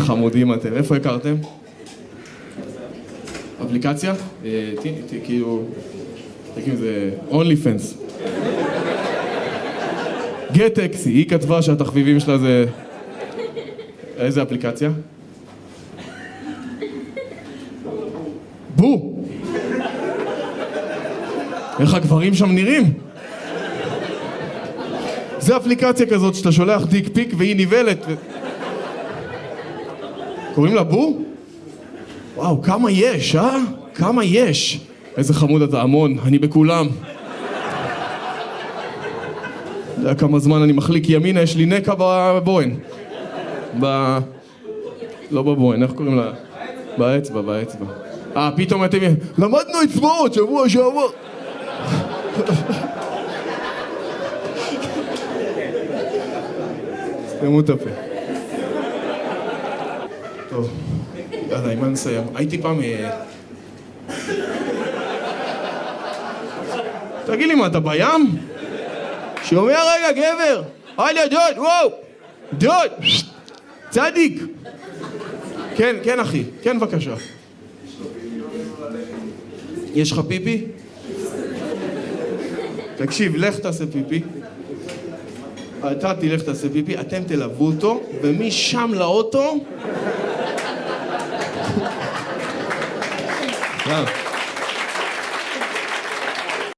חמודים אתם. איפה הכרתם? אפליקציה? כאילו זה OnlyFans. גט-טקסי, היא כתבה שהתחביבים שלה זה... איזה אפליקציה? בו! איך הגברים שם נראים? זה אפליקציה כזאת שאתה שולח דיק פיק והיא ניבלת קוראים לה בו? וואו, כמה יש, אה? כמה יש? איזה חמוד אתה, המון, אני בכולם. אתה יודע כמה זמן אני מחליק ימינה, יש לי נקע בבוין. לא בבוין, איך קוראים לה? באצבע. פתאום אתם... למדנו אצבעות שבוע שעבר. סתמו את הפה. טוב, יאללה, עם מה נסיים? הייתי פעם... תגיד לי מה, אתה בים? שומע רגע, גבר! הלאה, דוד, וואו! דוד! צדיק! כן, אחי, כן, בבקשה. יש לך פיפי? תקשיב, לך תעשה פיפי. אתה תלך תעשה פיפי, אתם תלוו אותו, ומשם לאוטו... יאללה.